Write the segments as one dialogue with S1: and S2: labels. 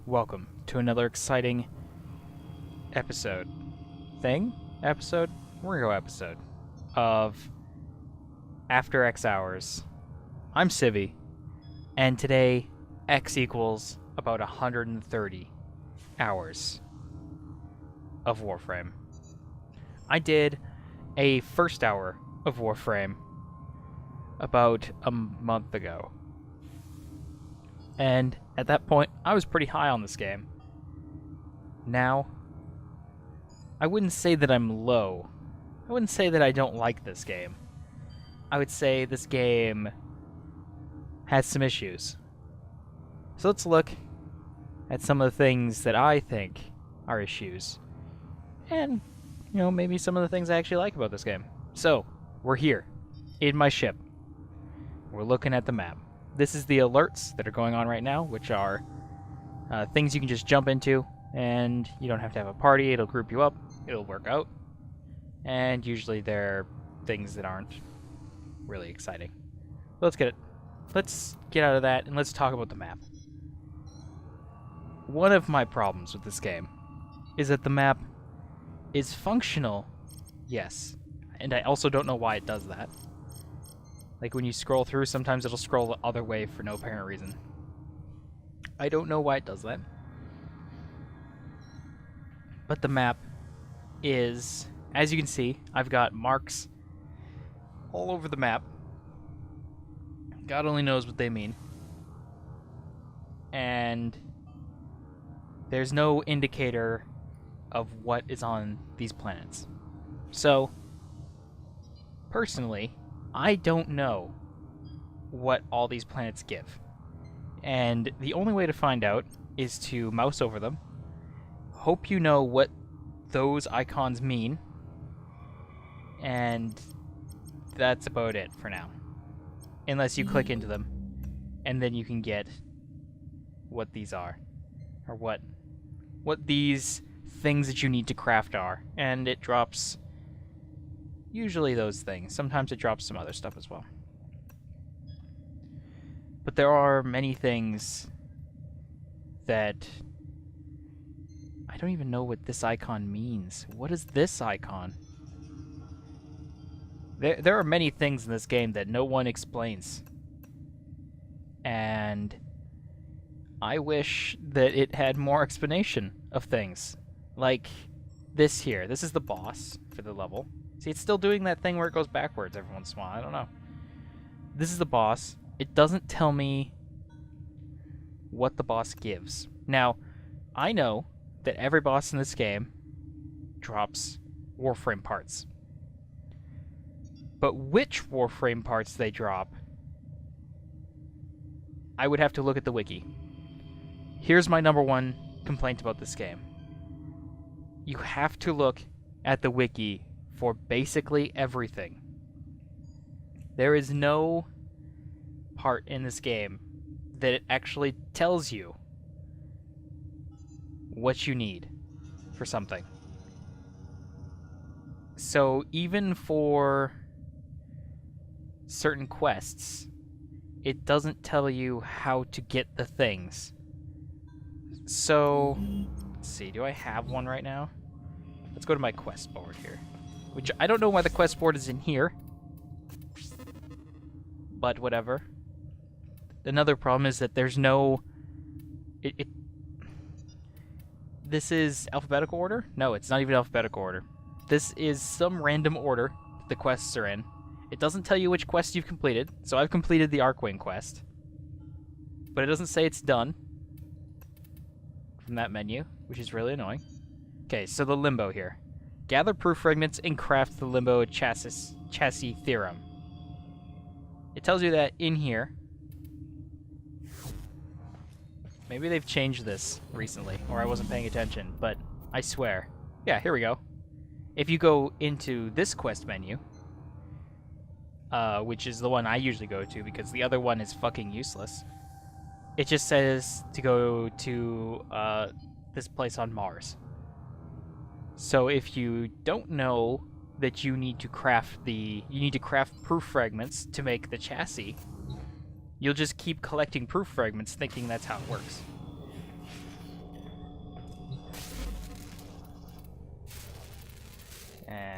S1: welcome to another exciting episode. Episode? We're gonna go episode of After X Hours. I'm Civvie, and today X equals about 130 hours of Warframe. I did a first hour of Warframe about a month ago. And at that point, I was pretty high on this game. Now, I wouldn't say that I'm low. I wouldn't say that I don't like this game. I would say this game has some issues. So let's look at some of the things that I think are issues. And, maybe some of the things I actually like about this game. So, we're here, in my ship. We're looking at the map. This is the alerts that are going on right now, which are things you can just jump into, and you don't have to have a party. It'll group you up. It'll work out. And usually they're things that aren't really exciting. Let's get out of that, and let's talk about the map. One of my problems with this game is that the map is functional, yes. And I also don't know why it does that. Like, when you scroll through, sometimes it'll scroll the other way for no apparent reason. I don't know why it does that. But the map is, as you can see, I've got marks all over the map. God only knows what they mean. And there's no indicator of what is on these planets. So, personally, I don't know what all these planets give. And the only way to find out is to mouse over them, hope you know what those icons mean, and that's about it for now. Unless you click into them, and then you can get what these are, or what these things that you need to craft are, and it drops usually those things. Sometimes it drops some other stuff as well. But there are many things that I don't even know what this icon means. What is this icon? There are many things in this game that no one explains. And I wish that it had more explanation of things. Like this here. This is the boss for the level. See, it's still doing that thing where it goes backwards every once in a while. I don't know. This is the boss. It doesn't tell me what the boss gives. Now, I know that every boss in this game drops Warframe parts. But which Warframe parts they drop, I would have to look at the wiki. Here's my number one complaint about this game. You have to look at the wiki for basically everything. There is no part in this game that it actually tells you what you need for something. So even for certain quests, it doesn't tell you how to get the things. So, let's see, do I have one right now? Let's go to my quest board here. Which, I don't know why the quest board is in here. But whatever. Another problem is that there's no... This is alphabetical order? No, it's not even alphabetical order. This is some random order the quests are in. It doesn't tell you which quest you've completed. So I've completed the Arcwing quest. But it doesn't say it's done from that menu, which is really annoying. Okay, so the limbo here. Gather proof fragments and craft the limbo chassis theorem. It tells you that in here. Maybe they've changed this recently, or I wasn't paying attention, but I swear. Yeah, here we go. If you go into this quest menu, which is the one I usually go to because the other one is fucking useless, it just says to go to this place on Mars. So if you don't know that you need to craft proof fragments to make the chassis, you'll just keep collecting proof fragments thinking that's how it works.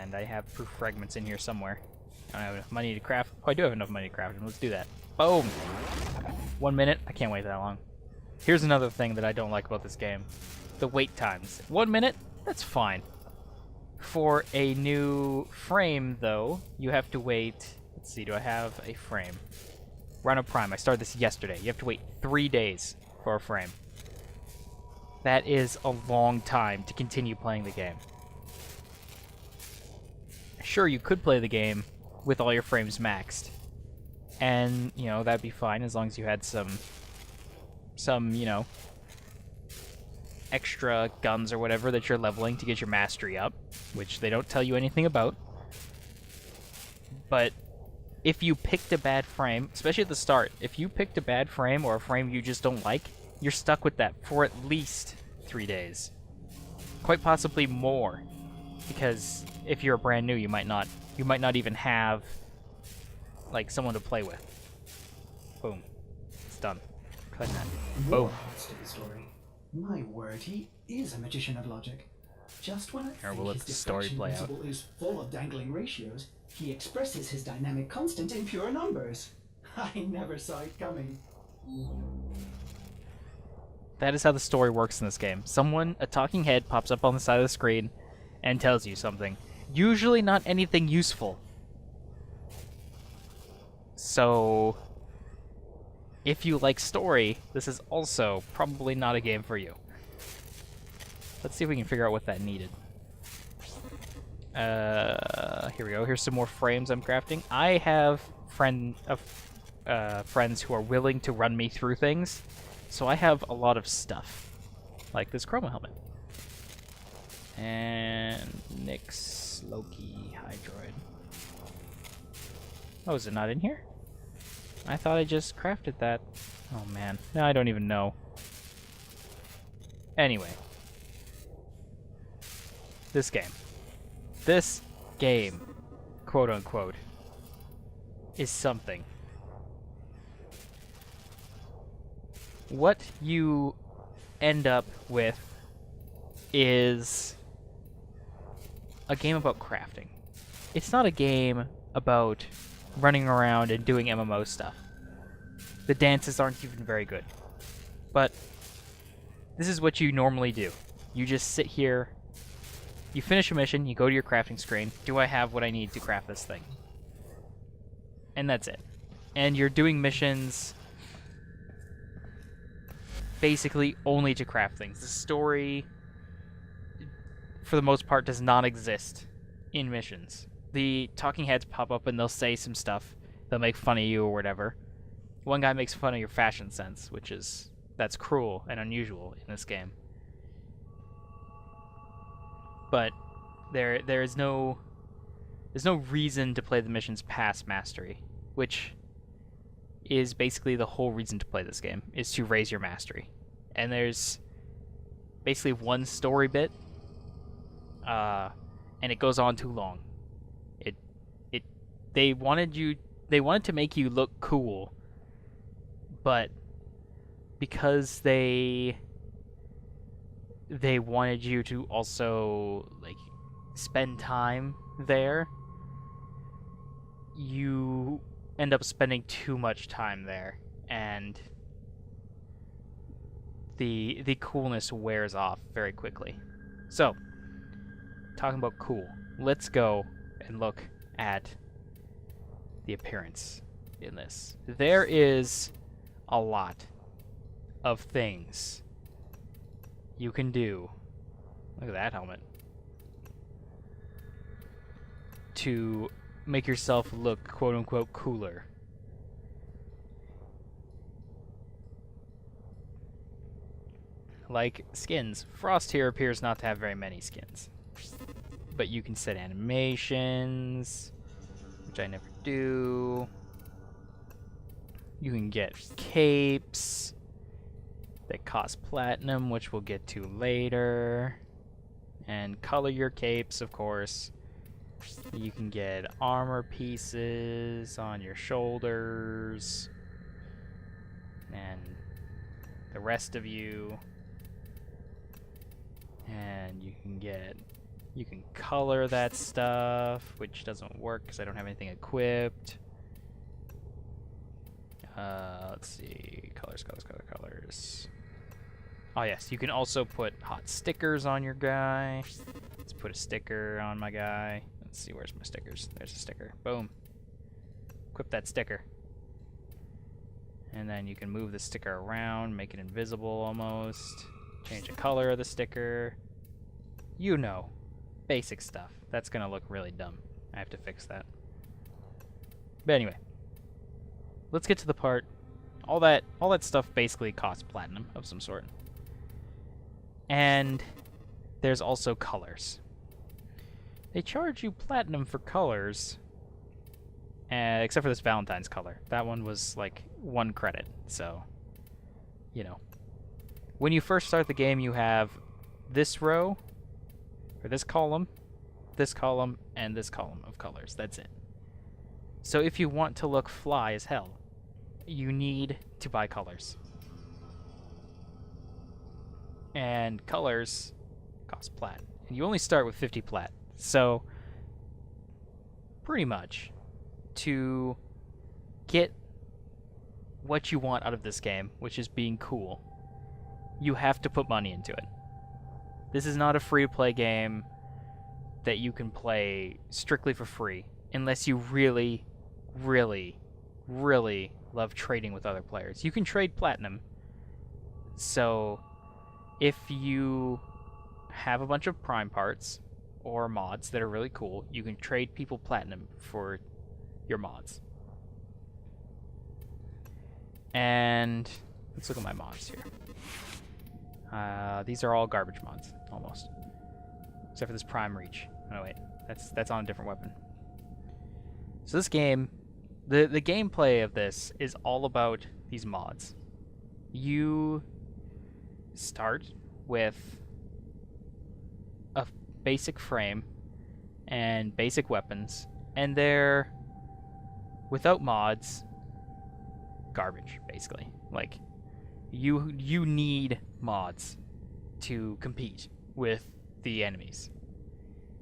S1: And I have proof fragments in here somewhere. I don't have enough money to craft. Oh, I do have enough money to craft them. Let's do that. Boom! 1 minute? I can't wait that long. Here's another thing that I don't like about this game. The wait times. 1 minute? That's fine. For a new frame, though, you have to wait... Let's see, do I have a frame? Rhino Prime. I started this yesterday. You have to wait 3 days for a frame. That is a long time to continue playing the game. Sure, you could play the game with all your frames maxed. And, you know, that'd be fine as long as you had some, you know, extra guns or whatever that you're leveling to get your mastery up, which they don't tell you anything about. But if you picked a bad frame, especially at the start, if you picked a bad frame or a frame you just don't like, you're stuck with that for at least 3 days. Quite possibly more. Because if you're brand new, you might not even have like someone to play with. Boom. It's done. Cutting that. Boom.
S2: Story. My word, he is a magician of logic. Just when I think
S1: we'll let
S2: his
S1: the story
S2: diffraction
S1: play out.
S2: principle is full of dangling ratios, he expresses his dynamic constant in pure numbers. I never saw it coming.
S1: That is how the story works in this game. A talking head pops up on the side of the screen and tells you something. Usually not anything useful. So, if you like story, this is also probably not a game for you. Let's see if we can figure out what that needed. Here we go. Here's some more frames I'm crafting. I have friends who are willing to run me through things, so I have a lot of stuff, like this chroma helmet. And Nyx, Loki, Hydroid. Oh, is it not in here? I thought I just crafted that. Oh man, no, I don't even know. Anyway. This game, quote unquote, is something. What you end up with is a game about crafting. It's not a game about running around and doing MMO stuff. The dances aren't even very good. But this is what you normally do. You just sit here, you finish a mission, you go to your crafting screen. Do I have what I need to craft this thing? And that's it. And you're doing missions basically only to craft things. The story, for the most part, does not exist in missions. The talking heads pop up and they'll say some stuff. They'll make fun of you or whatever. One guy makes fun of your fashion sense, that's cruel and unusual in this game. But there's no reason to play the missions past mastery, which is basically the whole reason to play this game, is to raise your mastery. And there's basically one story bit, and it goes on too long. They wanted to make you look cool, but because they wanted you to also like spend time there, you end up spending too much time there, and the coolness wears off very quickly. So, talking about cool, let's go and look at the appearance in this. There is a lot of things you can do. Look at that helmet. To make yourself look quote-unquote cooler. Like skins. Frost here appears not to have very many skins. But you can set animations, which I never do. You can get capes that cost platinum, which we'll get to later. And color your capes, of course. You can get armor pieces on your shoulders. And the rest of you. And you can get You can color that stuff, which doesn't work because I don't have anything equipped. Let's see. Colors, colors, colors. Oh, yes. You can also put hot stickers on your guy. Let's put a sticker on my guy. Let's see. Where's my stickers? There's a sticker. Boom. Equip that sticker. And then you can move the sticker around, make it invisible almost. Change the color of the sticker. You know. Basic stuff. That's going to look really dumb. I have to fix that. But anyway. Let's get to the part. All that stuff basically costs platinum of some sort. And there's also colors. They charge you platinum for colors, except for this Valentine's color. That one was like 1 credit, so, you know. When you first start the game, you have this row, or this column, and this column of colors. That's it. So if you want to look fly as hell, you need to buy colors. And colors cost plat. And you only start with 50 plat. So, pretty much, to get what you want out of this game, which is being cool, you have to put money into it. This is not a free-to-play game that you can play strictly for free, unless you really, really, really love trading with other players. You can trade platinum, so if you have a bunch of prime parts or mods that are really cool, you can trade people platinum for your mods. And let's look at my mods here. These are all garbage mods, almost. Except for this prime reach. Oh wait, that's on a different weapon. So this game, the gameplay of this is all about these mods. You start with a basic frame and basic weapons, and they're, without mods, garbage, basically. Like, you need mods to compete with the enemies.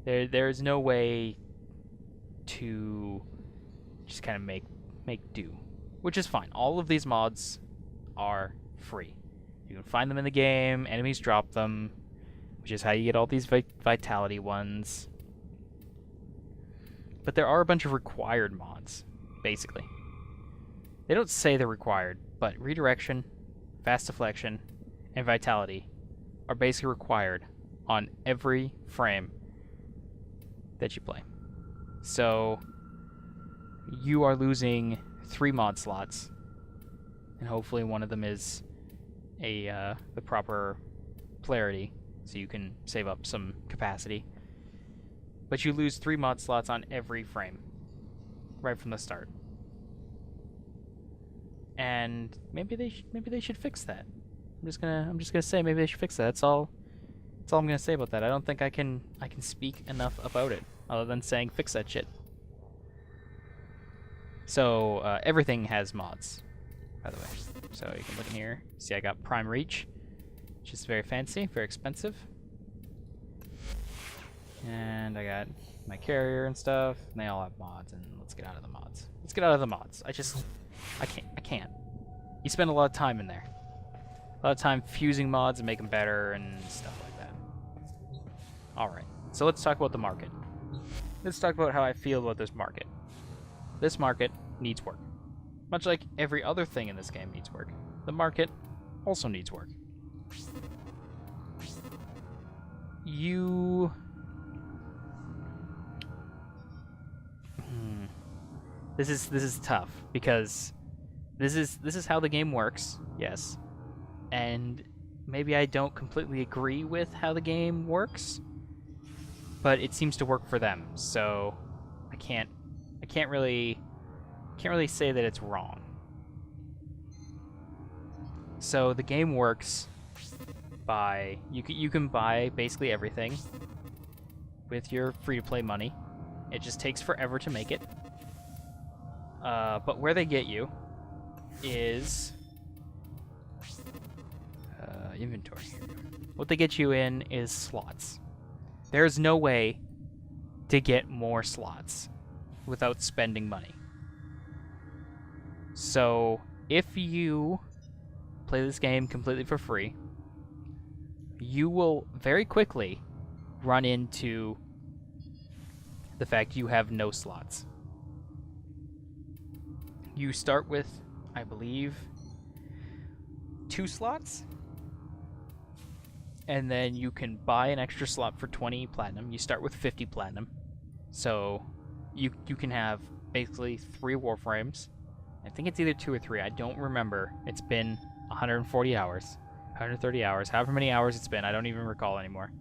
S1: There's no way to just kind of make do, which is fine. All of these mods are free. You can find them in the game, enemies drop them, which is how you get all these vitality ones. But there are a bunch of required mods, basically. They don't say they're required, but redirection, fast deflection, and vitality are basically required on every frame that you play. So you are losing 3 mod slots, and hopefully one of them is the proper polarity, so you can save up some capacity. But you lose 3 mod slots on every frame, right from the start. And maybe they should fix that. I'm just gonna say maybe they should fix that. That's all I'm gonna say about that. I don't think I can speak enough about it, other than saying fix that shit. So everything has mods, by the way. So you can look in here. See, I got Prime Reach, which is very fancy, very expensive. And I got my carrier and stuff, and they all have mods, and let's get out of the mods. Let's get out of the mods. I can't. You spend a lot of time in there. A lot of time fusing mods and making better and stuff like that. Alright, so let's talk about the market. Let's talk about how I feel about this market. This market needs work. Much like every other thing in this game needs work, the market also needs work. This is tough, because this is how the game works, yes. And maybe I don't completely agree with how the game works, but it seems to work for them, so I can't really say that it's wrong. So the game works by you can buy basically everything with your free-to-play money. It just takes forever to make it. But where they get you is inventory. What they get you in is slots. There's no way to get more slots without spending money. So if you play this game completely for free, you will very quickly run into the fact you have no slots. You start with, I believe, 2 slots, and then you can buy an extra slot for 20 platinum. You start with 50 platinum, so you can have basically 3 Warframes. I think it's either 2 or 3. I don't remember. It's been 140 hours, 130 hours, however many hours it's been. I don't even recall anymore.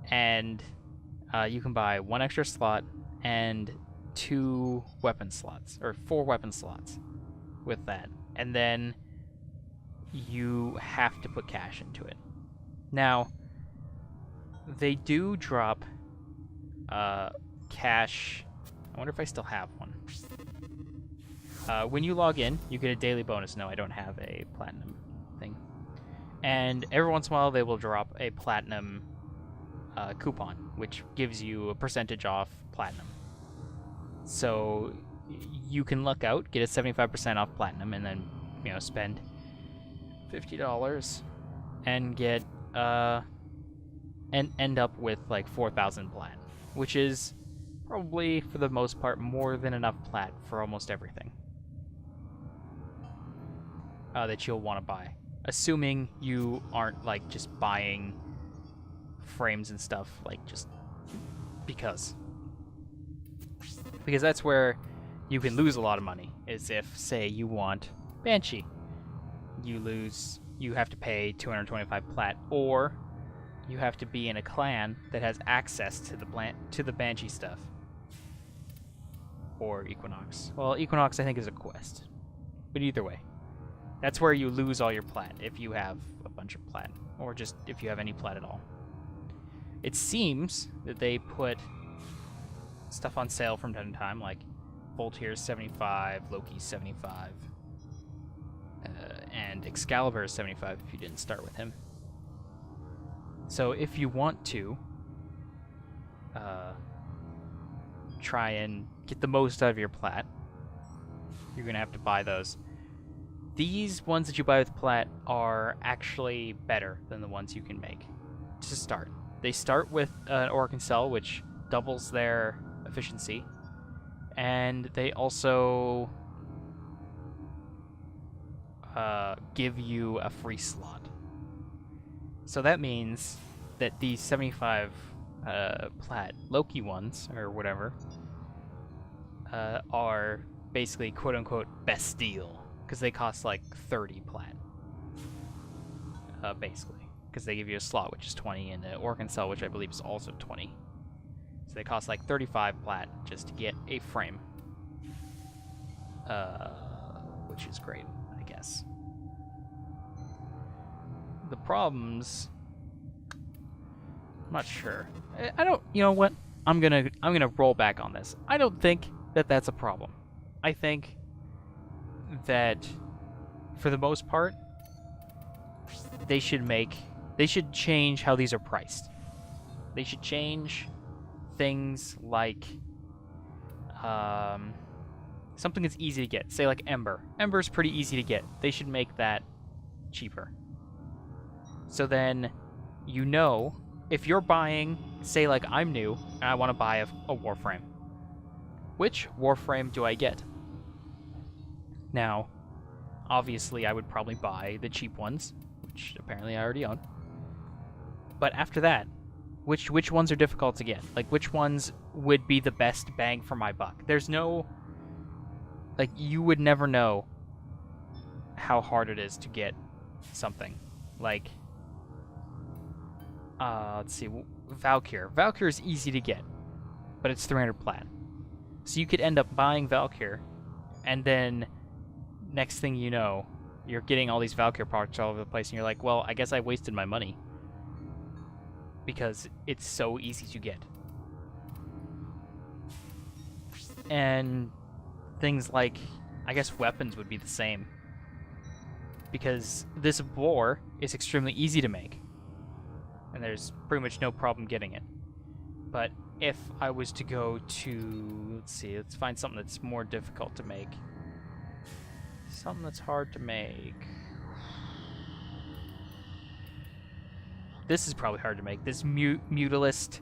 S1: And you can buy 1 extra slot and 2 weapon slots, or 4 weapon slots with that. And then you have to put cash into it. Now, they do drop cash. I wonder if I still have one. When you log in, you get a daily bonus. No, I don't have a platinum thing. And every once in a while, they will drop a platinum coupon, which gives you a percentage off platinum. So you can luck out, get a 75% off platinum, and then, you know, spend $50 and get and end up with like 4,000 plat, which is probably for the most part more than enough plat for almost everything that you'll want to buy, assuming you aren't like just buying frames and stuff like just because that's where you can lose a lot of money. Is if, say, you want Banshee, you have to pay 225 plat, or you have to be in a clan that has access to the Banshee stuff, or Equinox. Well, Equinox I think is a quest, but either way, that's where you lose all your plat if you have a bunch of plat, or just if you have any plat at all. It seems that they put stuff on sale from time to time, like Voltier's 75, Loki's 75, and Excalibur is 75 if you didn't start with him. So if you want to try and get the most out of your plat, you're going to have to buy those. These ones that you buy with plat are actually better than the ones you can make to start. They start with an Orc Cell, which doubles their efficiency, and they also give you a free slot. So that means that these 75 plat Loki ones, or whatever, are basically quote-unquote best deal, because they cost like 30 plat, basically, because they give you a slot, which is 20, and an Orc Cell, which I believe is also 20. So they cost like 35 plat just to get a frame, which is great, I guess. The problems, I'm not sure. I don't. You know what? I'm gonna roll back on this. I don't think that that's a problem. I think that for the most part, they should change how these are priced. They should change things like something that's easy to get. Say like Ember. Ember's pretty easy to get. They should make that cheaper. So then, you know, if you're buying, say like I'm new, and I want to buy a Warframe. Which Warframe do I get? Now, obviously I would probably buy the cheap ones, which apparently I already own. But after that, which ones are difficult to get? Like, which ones would be the best bang for my buck? There's no... Like, you would never know how hard it is to get something. Like, let's see, Valkyr. Valkyr is easy to get, but it's 300 plat. So you could end up buying Valkyr, and then next thing you know, you're getting all these Valkyr parts all over the place, and you're like, well, I guess I wasted my money, because it's so easy to get. And things like, I guess weapons would be the same, because this boar is extremely easy to make. and there's pretty much no problem getting it. But if I was to go to, let's find something that's more difficult to make. Something that's hard to make. This is probably hard to make. This Mutalist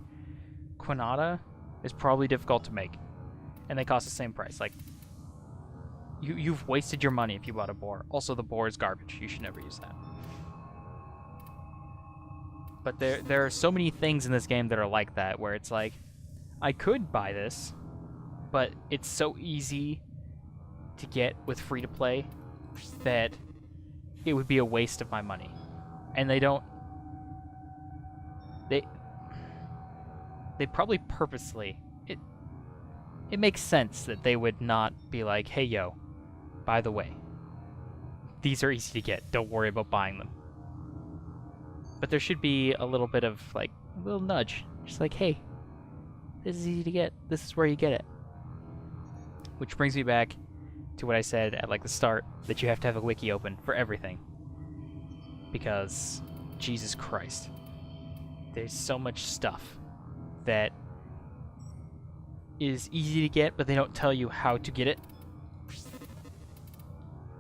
S1: Quinata is probably difficult to make. And they cost the same price. Like, you've wasted your money if you bought a boar. Also, the boar is garbage. You should never use that. But there are so many things in this game that are like that, where it's like, I could buy this, but it's so easy to get with free-to-play that it would be a waste of my money. And they don't... They probably purposely... It makes sense that they would not be like, hey, yo, by the way, these are easy to get. Don't worry about buying them. But there should be a little bit of, like, a little nudge. Just like, hey, this is easy to get. This is where you get it. Which brings me back to what I said at, like, the start, that you have to have a wiki open for everything. Because, Jesus Christ, there's so much stuff that is easy to get, but they don't tell you how to get it.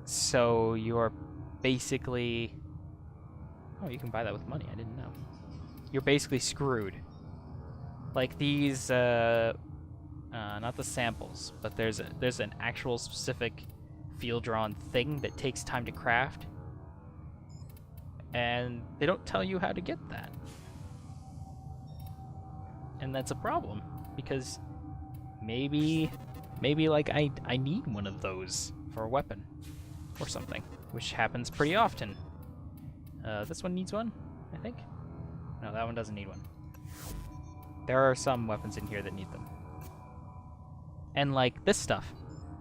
S1: So you're basically... Oh, you can buy that with money. I didn't know. You're basically screwed. Like these, not the samples, but there's an actual specific field-drawn thing that takes time to craft, and they don't tell you how to get that. And that's a problem, because maybe like I need one of those for a weapon or something, which happens pretty often. This one needs one, I think. No, that one doesn't need one. There are some weapons in here that need them. And like this stuff,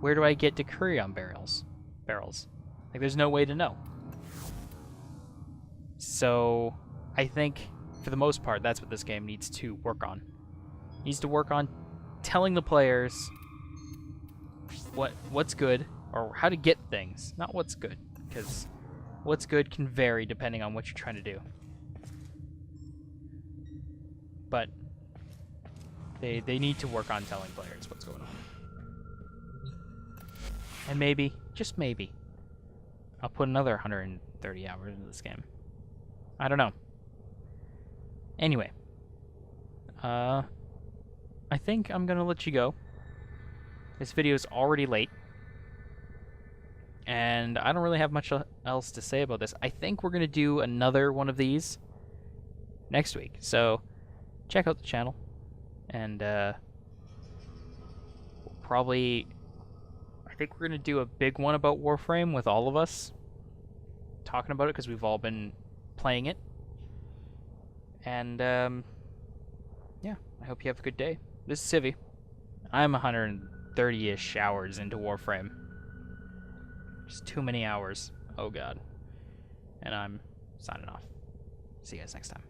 S1: where do I get Decurion barrels? Like there's no way to know. So I think for the most part, that's what this game needs to work on. It needs to work on telling the players what's good, or how to get things, not what's good, because what's good can vary depending on what you're trying to do. But they need to work on telling players what's going on. And maybe, just maybe, I'll put another 130 hours into this game. I don't know. Anyway, I think I'm gonna let you go. This video is already late, and I don't really have much else to say about this. I think we're gonna do another one of these next week, so check out the channel, and we'll probably, I think we're gonna do a big one about Warframe with all of us talking about it, because we've all been playing it. And yeah, I hope you have a good day. This is Civvie. I'm 130-ish hours into Warframe. Just too many hours. Oh god. And I'm signing off. See you guys next time.